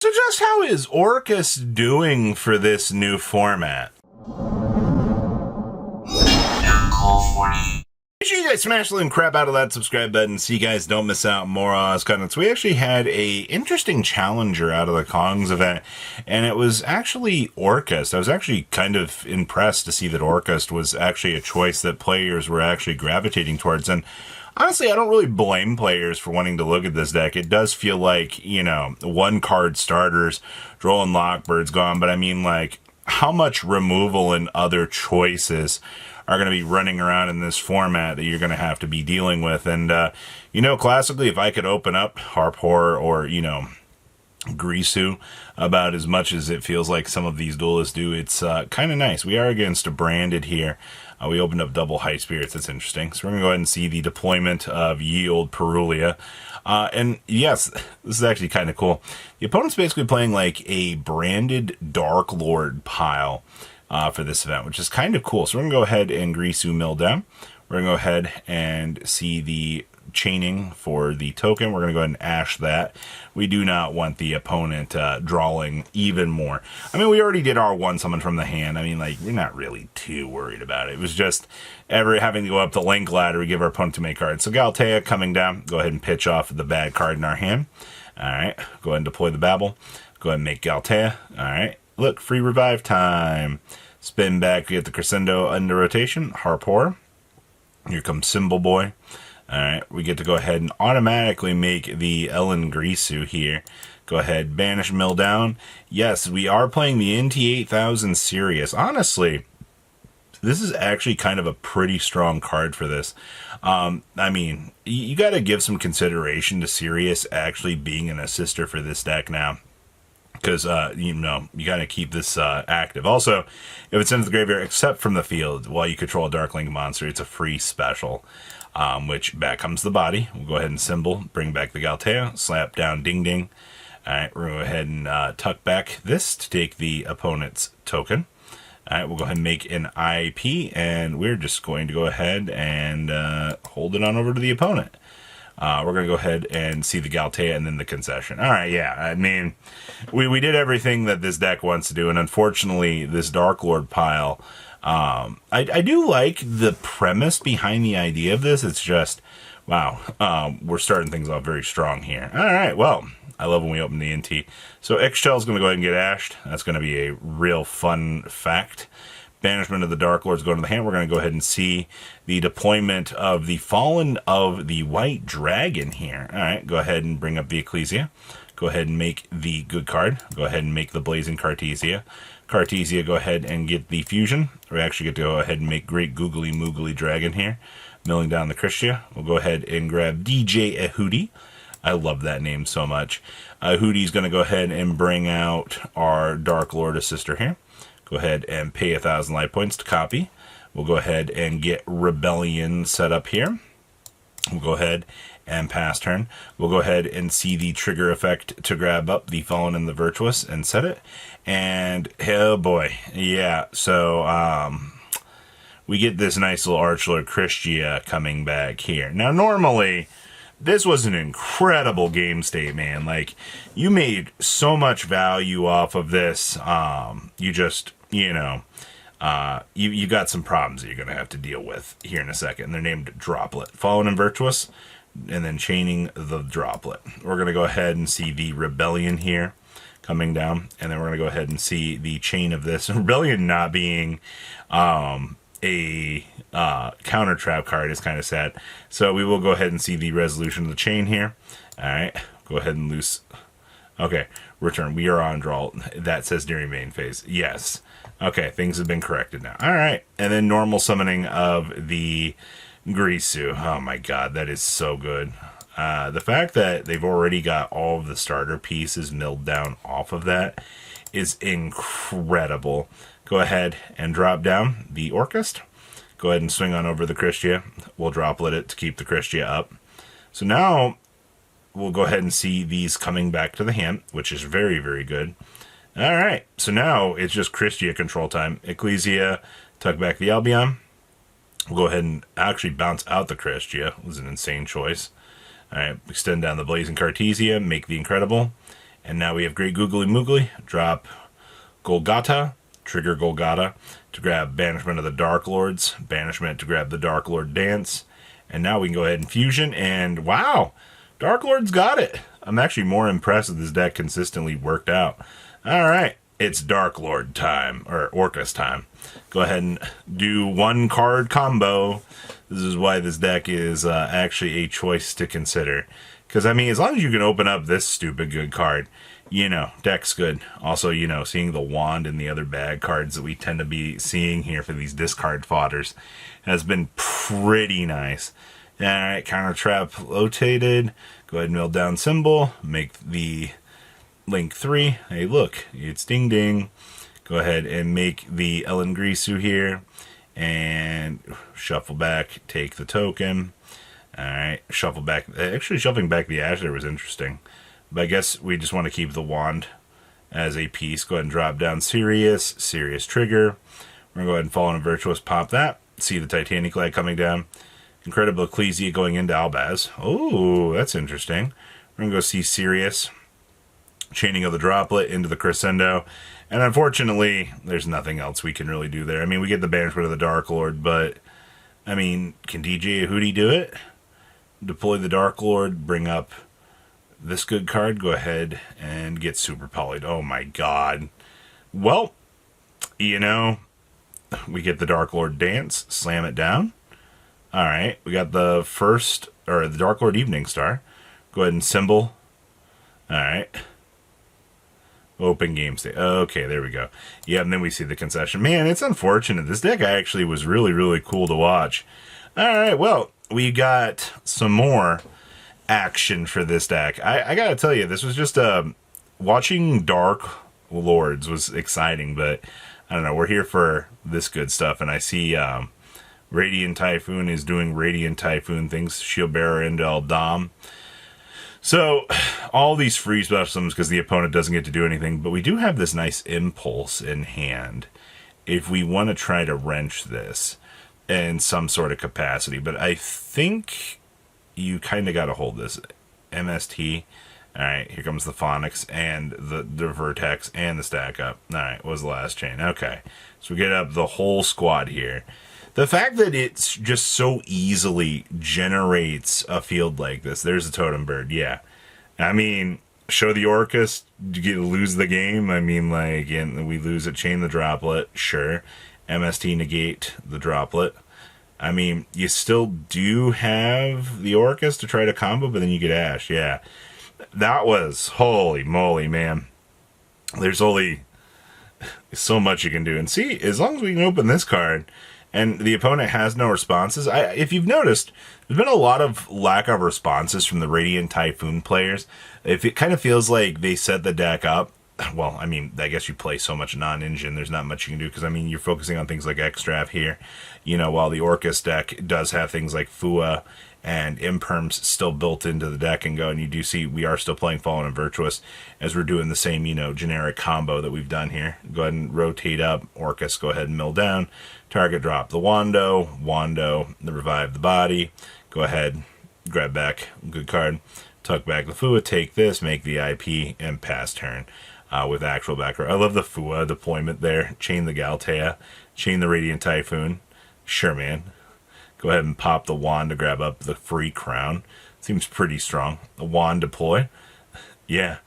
So just how is Orcust doing for this new format? Make sure you guys smash the little crap out of that subscribe button so you guys don't miss out more on us contents. We actually had a interesting challenger out of the Kongs event, and it was actually Orcust. I was actually kind of impressed to see that Orcust was actually a choice that players were actually gravitating towards. And honestly, I don't really blame players for wanting to look at this deck. It does feel like, you know, one card starters, Droll and Lockbird's gone, but I mean, like, how much removal and other choices are going to be running around in this format that you're going to have to be dealing with. And, you know, classically, if I could open up Harp Horror or, you know, Grisu about as much as it feels like some of these duelists do, it's kind of nice. We are against a branded here. We opened up double High Spirits. That's interesting. So we're going to go ahead and see the deployment of Ye Olde Perulia. And yes, this is actually kind of cool. The opponent's basically playing like a branded Darklord pile for this event, which is kind of cool. So we're going to go ahead and Grisu mill down. We're going to go ahead and see the chaining for the token. We're going to go ahead and ash that. We do not want the opponent drawing even more. I mean, we already did our one summon from the hand. I mean, like, we're not really too worried about it. It was just ever having to go up the link ladder. We give our opponent too many cards. So Galtea coming down. Go ahead and pitch off the bad card in our hand. All right. Go ahead and deploy the Babel. Go ahead and make Galtea. All right. Look, free revive time. Spin back, get the Crescendo under rotation. Harp Horror. Here comes Symbol Boy. Alright, we get to go ahead and automatically make the Ellen Grisu here. Go ahead, banish mill down. Yes, we are playing the NT8000 Sirius. Honestly, this is actually kind of a pretty strong card for this. I mean, you got to give some consideration to Sirius actually being an assister for this deck now. Because, you know, you got to keep this active. Also, if it's into the graveyard, except from the field, while you control a Darkling monster, it's a free special. Which back comes the body. We'll go ahead and symbol, bring back the Galtea, slap down Ding Ding. Alright, we're going to go ahead and tuck back this to take the opponent's token. Alright, we'll go ahead and make an IP, and we're just going to go ahead and hold it on over to the opponent. We're going to go ahead and see the Galtea and then the concession. Alright, yeah, I mean, we did everything that this deck wants to do, and unfortunately, this Darklord pile, I do like the premise behind the idea of this. It's just, wow, we're starting things off very strong here. Alright, well, I love when we open the NT. So X-Shell's going to go ahead and get ashed. That's going to be a real fun fact. Banishment of the Darklord's going to the hand. We're going to go ahead and see the deployment of the Fallen of the White Dragon here. Alright, go ahead and bring up the Ecclesia. Go ahead and make the good card. Go ahead and make the Blazing Cartesia. Cartesia, go ahead and get the fusion. We actually get to go ahead and make Great Googly Moogly Dragon here. Milling down the Christia. We'll go ahead and grab DJ Ehudi. I love that name so much. Ehudi's going to go ahead and bring out our Darklord Assister here. Go ahead and pay 1,000 life points to copy. We'll go ahead and get Rebellion set up here. We'll go ahead and pass turn. We'll go ahead and see the trigger effect to grab up the Fallen and the Virtuous and set it. And, oh boy, yeah, so, we get this nice little Archlord Christia coming back here. Now, normally, this was an incredible game state, man. Like, you made so much value off of this. You just, you know, you got some problems that you're going to have to deal with here in a second. They're named Droplet. Fallen and Virtuous, and then chaining the Droplet. We're going to go ahead and see the Rebellion here coming down, and then we're going to go ahead and see the chain of this. Rebellion not being a counter trap card is kind of sad. So we will go ahead and see the resolution of the chain here. Alright, go ahead and loose. Okay, return. We are on draw. That says during main phase. Yes. Okay, things have been corrected now. Alright, and then normal summoning of the Grisu. Oh my god, that is so good. The fact that they've already got all of the starter pieces milled down off of that is incredible. Go ahead and drop down the Orcust. Go ahead and swing on over the Christia. We'll droplet it to keep the Christia up. So now we'll go ahead and see these coming back to the hand, which is very, very good. Alright, so now it's just Christia control time. Ecclesia, tuck back the Albion. We'll go ahead and actually bounce out the Christia. It was an insane choice. Alright, extend down the Blazing Cartesia, make the Incredible. And now we have Great Googly Moogly. Drop Golgotha. Trigger Golgotha to grab Banishment of the Darklords. Banishment to grab the Darklord Dance. And now we can go ahead and fusion. And wow, Darklord's got it. I'm actually more impressed that this deck consistently worked out. All right, it's Darklord time, or Orcust time. Go ahead and do one card combo. This is why this deck is actually a choice to consider. Because, I mean, as long as you can open up this stupid good card, you know, deck's good. Also, you know, seeing the wand and the other bad cards that we tend to be seeing here for these discard fodders has been pretty nice. Alright, counter trap rotated. Go ahead and mill down symbol. Make the link 3. Hey, look, it's ding ding. Go ahead and make the Ellen Grisu here. And shuffle back, take the token. Alright, shuffle back. Actually, shuffling back the Ash there was interesting. But I guess we just want to keep the wand as a piece. Go ahead and drop down Sirius. Sirius trigger. We're going to go ahead and Fallen and Virtuous. Pop that. See the Titanic Lad coming down. Incredible Ecclesia going into Albaz. Oh, that's interesting. We're going to go see Sirius. Chaining of the Droplet into the Crescendo. And unfortunately, there's nothing else we can really do there. I mean, we get the Banishment of the Darklord, but, I mean, can DJ Hootie do it? Deploy the Darklord, bring up this good card, go ahead and get super polyed. Oh my god. Well, you know, we get the Darklord Dance, slam it down. Alright, we got the first, or the Darklord Evening Star. Go ahead and symbol. Alright. Open game state. Okay, there we go. Yeah, and then we see the concession. Man, it's unfortunate. This deck actually was really, really cool to watch. Alright, well, we got some more action for this deck. I gotta tell you, this was just watching Dark Lords was exciting, but I don't know, we're here for this good stuff. And I see Radiant Typhoon is doing Radiant Typhoon things, Shield Bearer into Eldam. So all these free specimens because the opponent doesn't get to do anything, but we do have this nice impulse in hand if we want to try to wrench this in some sort of capacity. But I think you kind of got to hold this. MST. Alright, here comes the Phonics and the Vertex and the Stack Up. Alright, what was the last chain? Okay. So we get up the whole squad here. The fact that it's just so easily generates a field like this. There's a Totem Bird, yeah. I mean, show the Orcust, lose the game. I mean, like, and we lose it, chain the Droplet, sure. MST negate the Droplet. I mean, you still do have the Orcust to try to combo, but then you get Ash, yeah. That was, holy moly, man. There's only so much you can do. And see, as long as we can open this card, and the opponent has no responses, if you've noticed, there's been a lot of lack of responses from the Radiant Typhoon players. If it kind of feels like they set the deck up, well, I mean, I guess you play so much non-engine, there's not much you can do, because, I mean, you're focusing on things like Extrav here, you know, while the Orcust deck does have things like Fua and Imperms still built into the deck and go, and you do see we are still playing Fallen and Virtuous as we're doing the same, you know, generic combo that we've done here. Go ahead and rotate up, Orcust, go ahead and mill down, target drop the Wando, the revive the body, go ahead, grab back, good card, tuck back the Fua, take this, make the IP, and pass turn. With actual background. I love the Fua deployment there. Chain the Galtea. Chain the Radiant Typhoon. Sure, man. Go ahead and pop the wand to grab up the free crown. Seems pretty strong. The wand deploy. Yeah.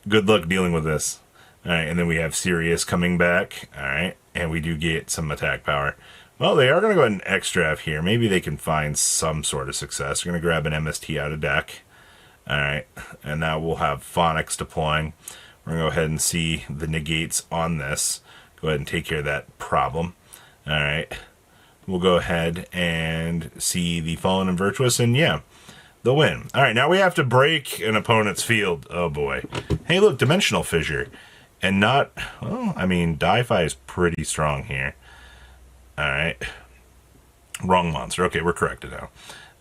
Good luck dealing with this. Alright, and then we have Sirius coming back. Alright, and we do get some attack power. Well, they are going to go ahead and extrav here. Maybe they can find some sort of success. We're going to grab an MST out of deck. Alright, and now we'll have Phonics deploying. We're going to go ahead and see the negates on this. Go ahead and take care of that problem. Alright. We'll go ahead and see the Fallen and Virtuous, and yeah, they'll win. Alright, now we have to break an opponent's field. Oh boy. Hey, look, Dimensional Fissure. And not, well, I mean, Di-Fi is pretty strong here. Alright. Wrong monster. Okay, we're corrected now.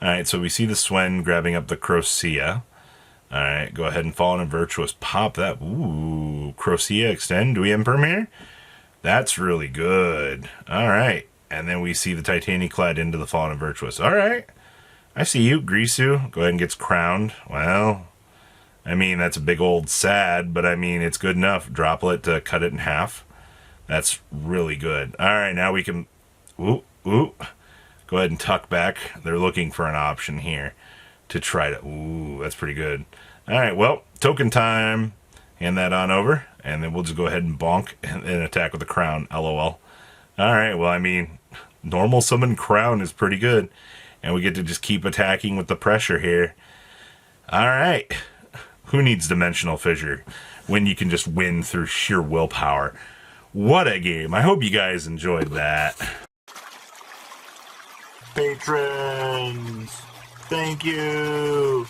Alright, so we see the Swen grabbing up the Crocea. Alright, go ahead and Fallen and Virtuous. Pop that. Ooh, Crocea extend. Do we Imperm here? That's really good. Alright. And then we see the Titanic Clad into the Fallen and Virtuous. Alright. I see you, Grisu. Go ahead and gets crowned. Well, I mean, that's a big old sad, but I mean, it's good enough. Droplet to cut it in half. That's really good. All right, now we can... Ooh, ooh. Go ahead and tuck back. They're looking for an option here to try to... Ooh, that's pretty good. All right, well, token time. Hand that on over, and then we'll just go ahead and bonk and attack with the crown. LOL. All right, well, I mean, normal summon crown is pretty good. And we get to just keep attacking with the pressure here. All right. Who needs Dimensional Fissure when you can just win through sheer willpower? What a game. I hope you guys enjoyed that. Patrons, thank you.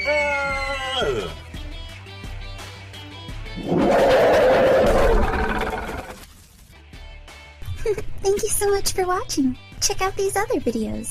Ah! Thank you so much for watching. Check out these other videos.